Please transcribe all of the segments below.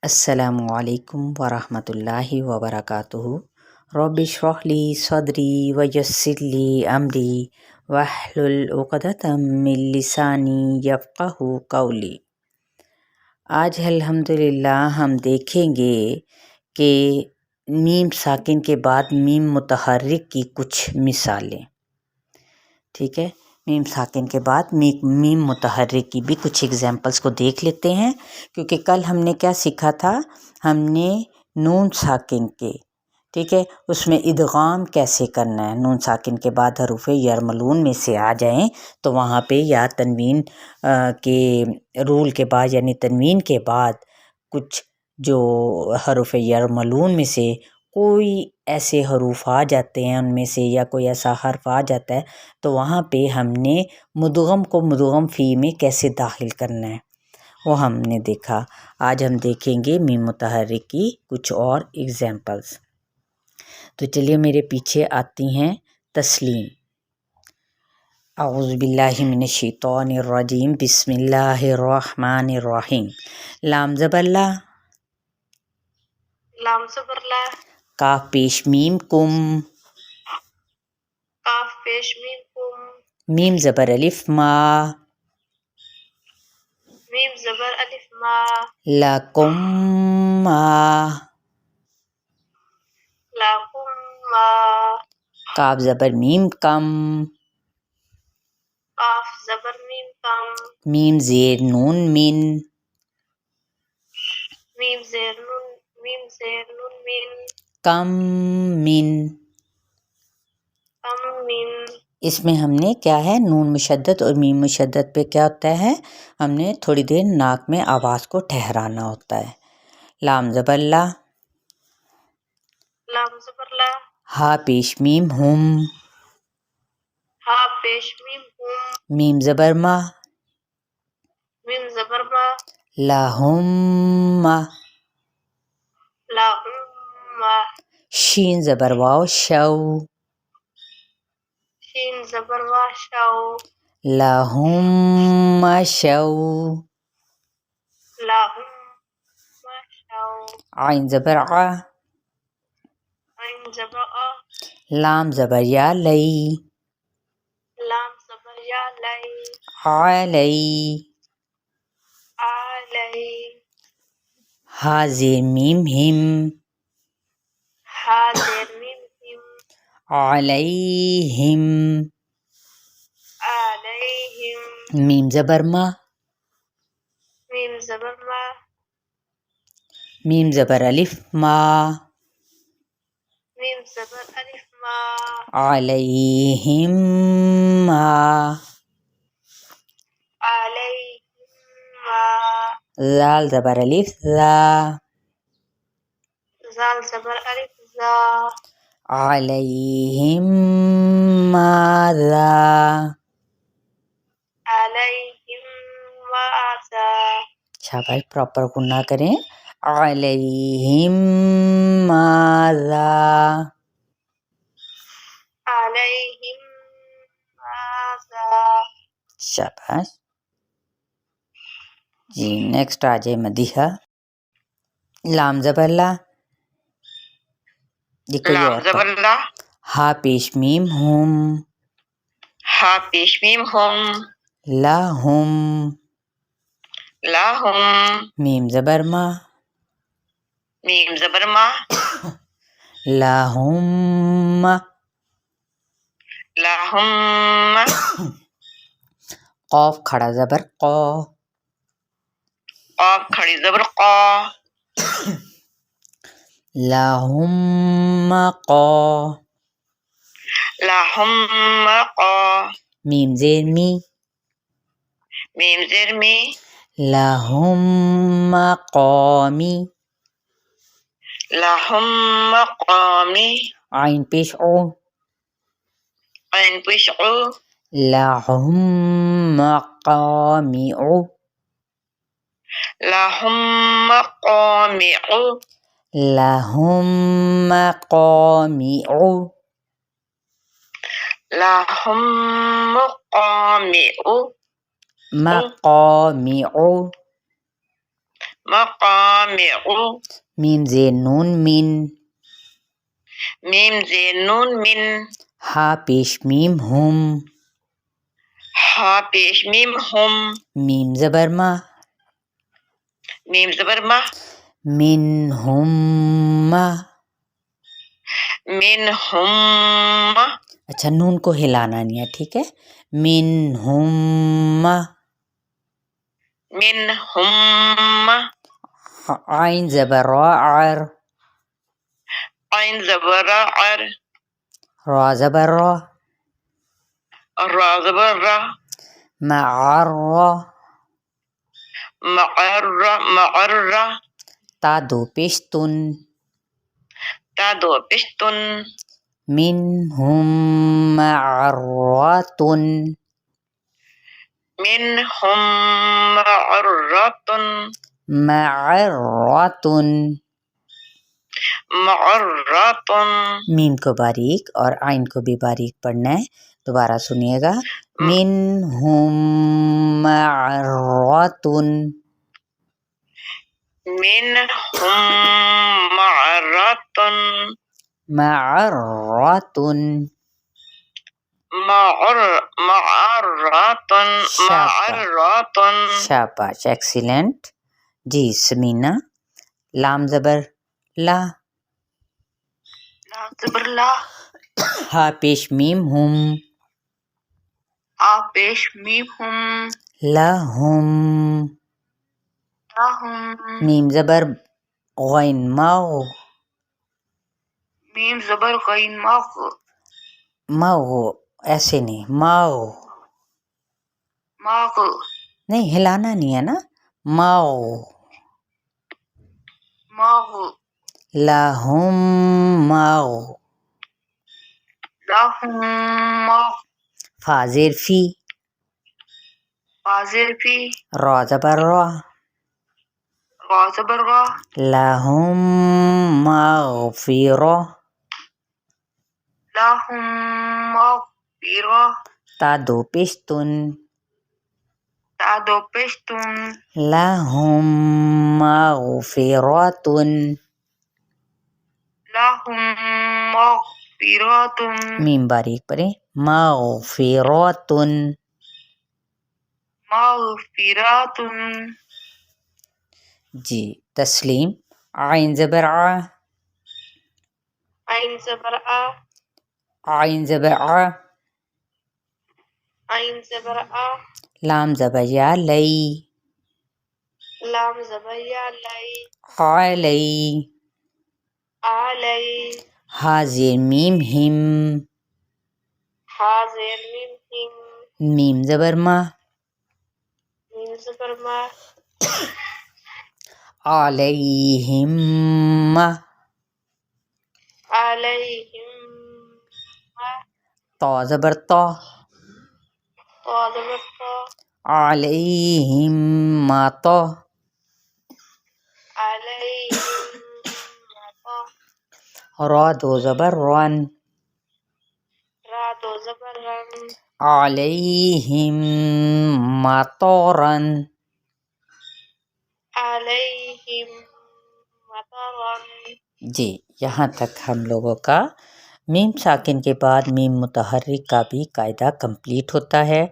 السلام علیکم ورحمۃ اللہ وبرکاتہ۔ رب اشرح لی صدری ویسر لی امری واحلل عقدۃ من لسانی یفقہوا قولی۔ آج الحمدللہ ہم دیکھیں گے کہ میم ساکن کے بعد میم متحرک کی کچھ مثالیں۔ ٹھیک ہے، میم ساکن کے بعد میم متحرک کی بھی کچھ ایگزامپلس کو دیکھ لیتے ہیں، کیونکہ کل ہم نے کیا سیکھا تھا، ہم نے نون ساکن کے، ٹھیک ہے، اس میں ادغام کیسے کرنا ہے۔ نون ساکن کے بعد حروف یرملون میں سے آ جائیں تو وہاں پہ یا تنوین کے رول کے بعد یعنی تنوین کے بعد کچھ جو حروف یرملون میں سے کوئی ایسے حروف آ جاتے ہیں، ان میں سے یا کوئی ایسا حرف آ جاتا ہے تو وہاں پہ ہم نے مدغم کو مدغم فی میں کیسے داخل کرنا ہے وہ ہم نے دیکھا۔ آج ہم دیکھیں گے میم متحرک کی کچھ اور ایگزامپلس۔ تو چلیے میرے پیچھے آتی ہیں تسلیم۔ اعوذ باللہ من الشیطان الرجیم، بسم اللہ الرحمن الرحیم۔ لام زبر لا، لام زبر لا، کاف پیش میم کم، کاف پیش میم کم، میم زبر الف ما، میم زبر الف ما، لکم ما، لاکم ما، کاف زبر میم کم، قاف زبر میم کم، میم زیر نون من، میم زیر نون من، کم من۔ کم من، اس میں ہم نے کیا ہے، نون مشدد اور میم مشدد پہ کیا ہوتا ہے، ہم نے تھوڑی دیر ناک میں آواز کو ٹھہرانا ہوتا ہے۔ لام زبر لا، لام زبر لا، ہا پیش میم ہم، ہا پیش میم ہم، میم زبر ما، میم زبر ما، لاہم ما، لاہم ما، شین زبر واو شو، شین زبر وا شو، لاہم ما شو، لاہم ما شو، عین زبر ع، عین زبر آ، لام زبر یا لئی، لام زبر یا لئی، علی، علی، ہا زیر میم ہم، ہا زیر میم ہم، علیہم، علیہم، میم زبر ما، میم زبر ما، میم زبر الف ما، میم زبر الف ما، علیہم ما، علیہم ما، زال زبر الف زا، زال زبر الف زا، علیہم ماذا، علیہم ماذا، شاباش، پراپر غنہ کریں، علیہم ماذا، علیہم ماذا۔ شاباش جی۔ نیکسٹ آ جائے مدیحہ۔ لام زبر لا، یہ کوئی لام اور زبر کا، لا، ہا پیش میم ہم، ہا پیش میم ہم، لاہم، لاہم، میم زبر ما، میم زبر ما، لاہم، لاہم، قاف کھڑا زبر قا، قاف کھڑی زبر قا، لاہم قا، لاہم قا، میم زیر می، میم زیر می، لاہم قامی، لاہم قامی، عین پیش او، عین پیش عو، لاہم قامع، لاہم قامع، لاہم قامع، لاہم قامع، مقامع، مقامع میم زیر نون من، میم زیر نون من ہا پیش میم ہم، ہا پیش میم ہم میم زبر ما، میم زبر ما من ہم ما. من ہم اچھا نون کو ہلانا نہیں ہے، ٹھیک ہے. من ہم، من ہم عین زبر را عر، عین زبر عر را زبر را، را زبر را معر را، معر معر تا دو پیش تن، تا دو پشتن منہم معرۃ، منہم معرۃ معرۃ. معرۃ میم کو باریک اور عین کو بھی باریک پڑھنا ہے، دوبارہ سنیے گا. منہم معرۃ، منہم معرۃ معرۃ. معرۃ معرۃ شاباش، ایکسیلنٹ. جی سمینہ، لام زبر لا، لام زبر لا، ہا پیش میم ہم، ہا پیش میم ہم لہم، لہم میم زبر غین مغ، میم زبر غین مغ مغ، ایسے نہیں، مغ مغ نہیں، ہلانا نہیں ہے نا، مغ. مغ لہم مغ، لہم مغ فا زیر فی، فا زیر فی، را زبر را، را زبر را لہم مغفرہ، لہم مغفرہ، تا دو پیش تن، تا دو پشتن لہم مغفرۃ، لہم مغفرۃ میم باریک پڑھیں، مغفرۃ. مغفرۃ. جی تسلیم، عین زبر آ، عین زبر آ، عین زبر آ، عین زبر آ، لام زبر یا لئی، لام زبر یا لی، علی، علی، ہا زیر میم ہم، ہا زیر میم ہم، میم زبر ما، میم زبر ما، علیہم، علیہم، تا زبر تا، طا زبر طا، علیہم متا، علیہم مطا، را دو زبر رن، را دو زبر رن، علیہم مطرن. علیہم مطرن. جی یہاں تک ہم لوگوں کا میم ساکن کے بعد میم متحرک کا بھی قاعدہ کمپلیٹ ہوتا ہے.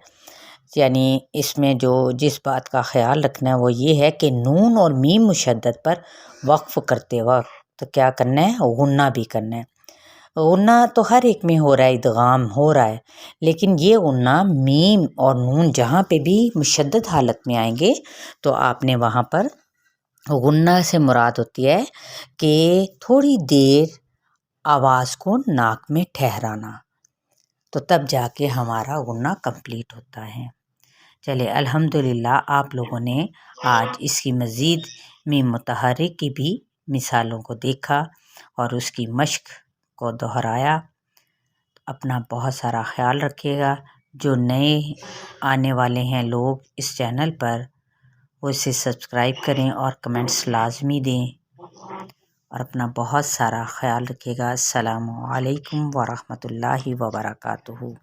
یعنی اس میں جو جس بات کا خیال رکھنا ہے وہ یہ ہے کہ نون اور میم مشدد پر وقف کرتے وقت کیا کرنا ہے، غنہ بھی کرنا ہے. غنہ تو ہر ایک میں ہو رہا ہے، ادغام ہو رہا ہے، لیکن یہ غنہ میم اور نون جہاں پہ بھی مشدد حالت میں آئیں گے تو آپ نے وہاں پر غنہ سے مراد ہوتی ہے کہ تھوڑی دیر آواز کو ناک میں ٹھہرانا، تو تب جا کے ہمارا غنہ کمپلیٹ ہوتا ہے. چلے الحمدللہ آپ لوگوں نے آج اس کی مزید میم متحرک کی بھی مثالوں کو دیکھا اور اس کی مشق کو دہرایا. اپنا بہت سارا خیال رکھیے گا. جو نئے آنے والے ہیں لوگ اس چینل پر وہ اسے سبسکرائب کریں اور کمنٹس لازمی دیں اور اپنا بہت سارا خیال رکھیے گا. السلام علیکم ورحمۃ اللہ وبرکاتہ.